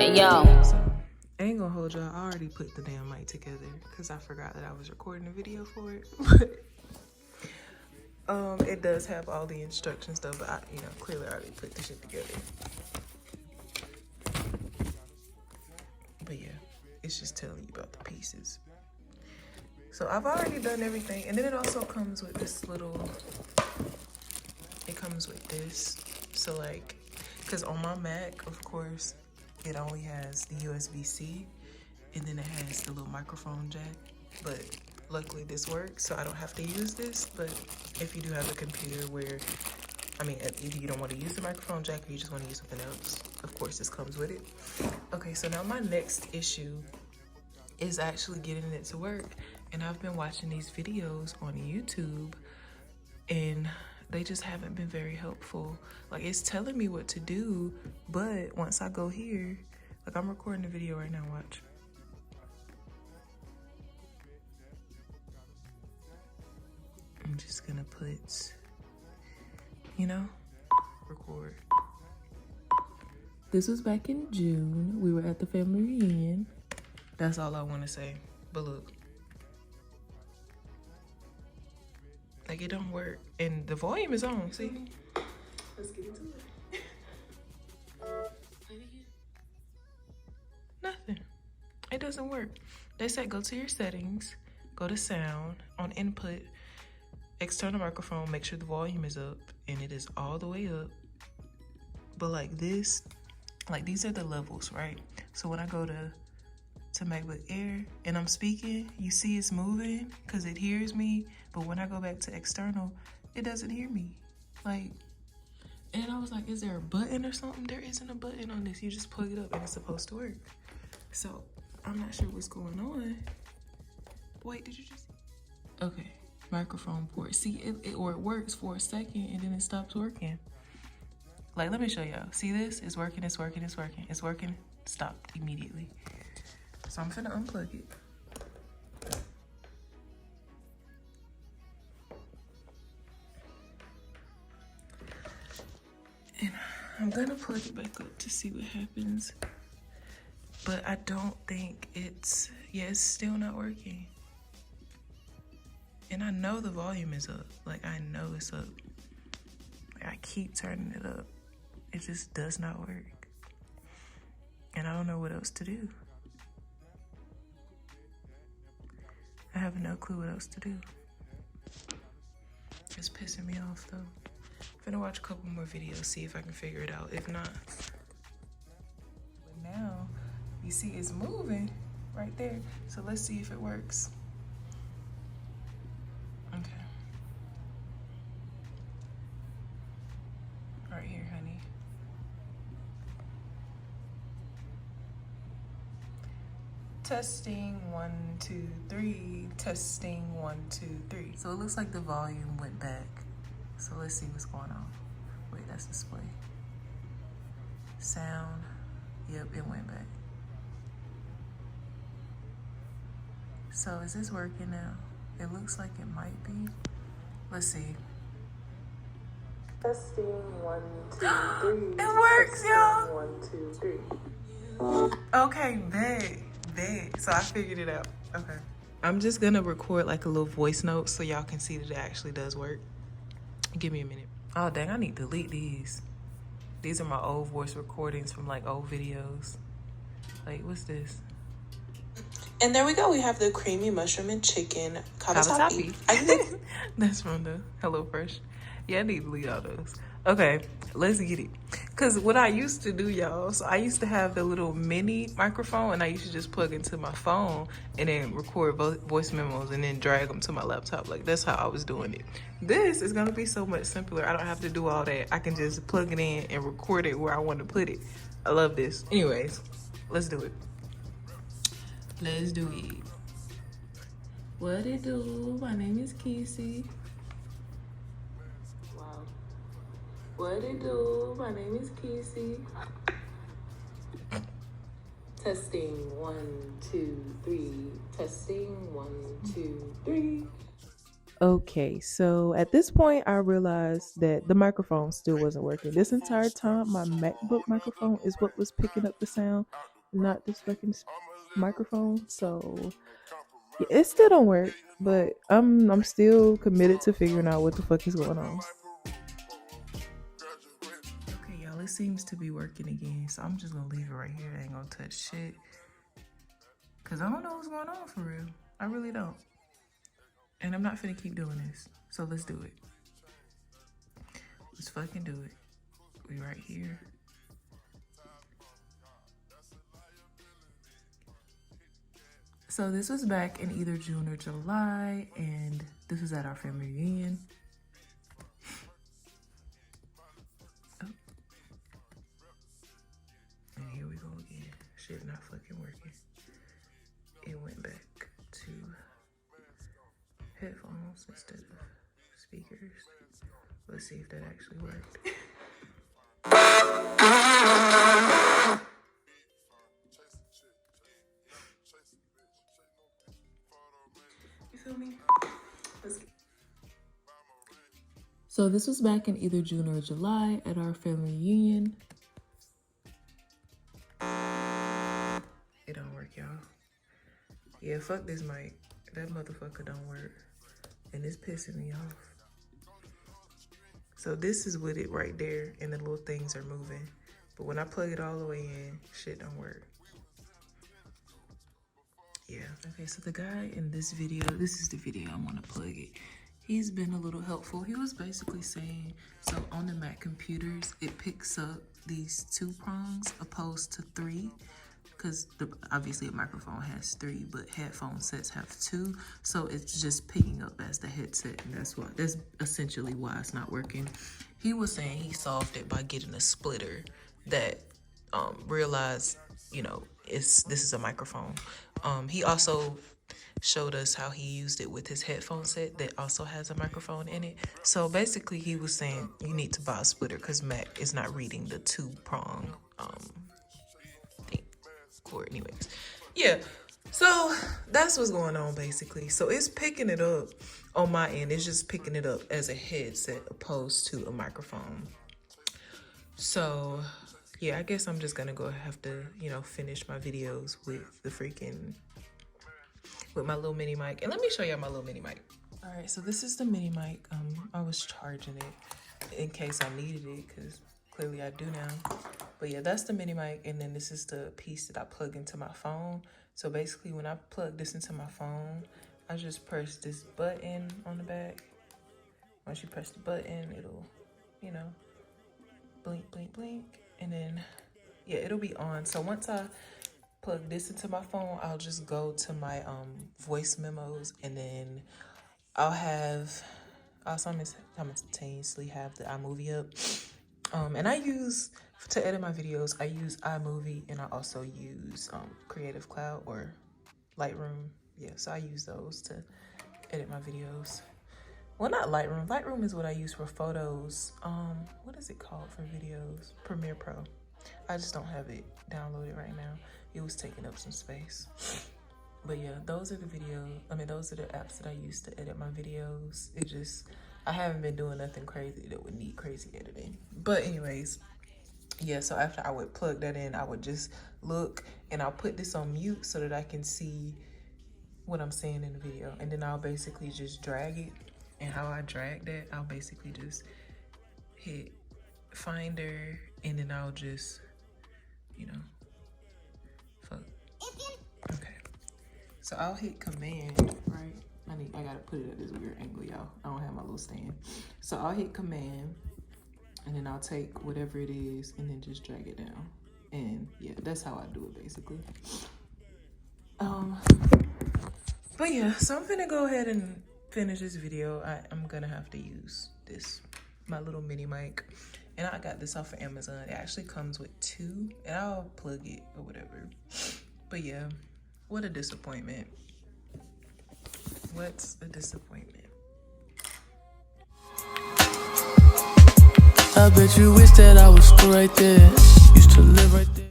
Hey, yo. So, I ain't gonna hold y'all. I already put the damn mic together because I forgot that I was recording a video for it. But it does have all the instructions though, but I, clearly I already put the shit together. But yeah, it's just telling you about the pieces. So I've already done everything, and then it also comes with this little, it comes with this. So like, cause on my Mac, of course, it only has the USB-C, and then it has the little microphone jack. But luckily this works, so I don't have to use this. But if you do have a computer where, if you don't want to use the microphone jack or you just want to use something else, of course this comes with it. Okay, so now my next issue is actually getting it to work. And I've been watching these videos on YouTube and they just haven't been very helpful. Like, it's telling me what to do, but once I go here, like I'm recording a video right now, watch. I'm just gonna put, record. This was back in June. We were at the family reunion. That's all I wanna say, but look. Like, it don't work, and the volume is on, see? Let's get into it. Nothing. It doesn't work. They said go to your settings, go to sound, on input, external microphone, make sure the volume is up, and it is all the way up. But like this, like these are the levels, right? So when I go to MacBook Air and I'm speaking, you see it's moving because it hears me. But when I go back to external, it doesn't hear me. Like, and I was like, is there a button or something? There isn't a button on this. You just plug it up and it's supposed to work. So I'm not sure what's going on. Wait, did you just? Okay, microphone port. See, it works for a second and then it stops working. Like, let me show y'all. See this? It's working, it's working, it's working. It's working, stopped immediately. So I'm finna unplug it. And I'm gonna plug it back up to see what happens. But I don't think it's still not working. And I know the volume is up. Like, I know it's up. Like, I keep turning it up. It just does not work. And I don't know what else to do. I have no clue what else to do. It's pissing me off though. I'm gonna watch a couple more videos, see if I can figure it out. If not, but now you see it's moving right there. So let's see if it works. Okay. Right here, honey. Testing 1, 2, 3. Testing 1, 2, 3. So it looks like the volume went back. So let's see what's going on. Wait, that's display. Sound. Yep, it went back. So is this working now? It looks like it might be. Let's see. Testing 1, 2, 3. It works, y'all. 1, 2, 3. Okay, bet. So I figured it out. Okay. I'm just gonna record like a little voice note so y'all can see that it actually does work. Give me a minute. Oh dang, I need to delete these. These are my old voice recordings from like old videos. Like, what's this? And there we go. We have the creamy mushroom and chicken cavatappi. I think that's from the HelloFresh. Yeah, I need to delete all those. Okay, let's get it. Cause what I used to do, y'all, so I used to have the little mini microphone and I used to just plug into my phone and then record voice memos and then drag them to my laptop. Like, that's how I was doing it. This is gonna be so much simpler. I don't have to do all that. I can just plug it in and record it where I want to put it. I love this. Anyways, let's do it. Let's do it. What it do? My name is Kesey. What it do? My name is Kesey. Testing 1, 2, 3. Testing 1, 2, 3. Okay, so at this point, I realized that the microphone still wasn't working. This entire time, my MacBook microphone is what was picking up the sound, not this fucking microphone. So yeah, it still don't work, but I'm still committed to figuring out what the fuck is going on. Okay, y'all, it seems to be working again, so I'm just gonna leave it right here. I ain't gonna touch shit, cause I don't know what's going on for real. I really don't, and I'm not finna keep doing this. So let's do it. Let's fucking do it. We right here. So this was back in either June or July, and this was at our family reunion. Oh. And here we go again. Shit not fucking working. It went back to headphones instead of speakers. Let's see if that actually worked. You feel me? Let's get... So this was back in either June or July at our family reunion. It don't work, y'all. Yeah, fuck this mic. That motherfucker don't work. And it's pissing me off. So this is with it right there, and the little things are moving. But when I plug it all the way in, shit don't work. Yeah. Okay, so the guy in this video, this is the video I want to plug it. He's been a little helpful. He was basically saying, so on the Mac computers, it picks up these 2 prongs opposed to 3. Because obviously a microphone has 3, but headphone sets have 2. So it's just picking up as the headset, and that's essentially why it's not working. He was saying he solved it by getting a splitter that realized, you know, this is a microphone. He also showed us how he used it with his headphone set that also has a microphone in it. So basically he was saying you need to buy a splitter because Mac is not reading the 2-prong cord anyways. Yeah, so that's what's going on basically. So it's picking it up on my end. It's just picking it up as a headset opposed to a microphone. So yeah, I guess I'm just gonna have to, you know, finish my videos with with my little mini mic. And let me show y'all my little mini mic. All right, so this is the mini mic. I was charging it in case I needed it, because clearly I do now. But yeah, that's the mini mic, and then this is the piece that I plug into my phone. So basically when I plug this into my phone, I just press this button on the back. Once you press the button, it'll, you know, blink, blink, blink, and then yeah, it'll be on. So once I plug this into my phone, I'll just go to my voice memos, and then I'll simultaneously have the iMovie up. And to edit my videos, I use iMovie, and I also use Creative Cloud or Lightroom. Yeah, so I use those to edit my videos. Well, not Lightroom. Lightroom is what I use for photos. What is it called for videos? Premiere Pro. I just don't have it downloaded right now. It was taking up some space. But yeah, those are the apps that I use to edit my videos. I haven't been doing nothing crazy that would need crazy editing. But anyways, yeah, so after I would plug that in, I would just look, and I'll put this on mute so that I can see what I'm saying in the video. And then I'll basically just drag it. And how I drag that, I'll basically just hit Finder, and then I'll just, you know, fuck. Okay. So I'll hit Command, right? I gotta put it at this weird angle, y'all. I don't have my little stand. So I'll hit Command, and then I'll take whatever it is and then just drag it down. And yeah, that's how I do it basically. But yeah, so I'm gonna go ahead and finish this video. I'm gonna have to use my little mini mic, and I got this off of Amazon. It actually comes with 2, and I'll plug it or whatever. But yeah, what a disappointment. What's a disappointment? I bet you wish that I was still right there. Used to live right there.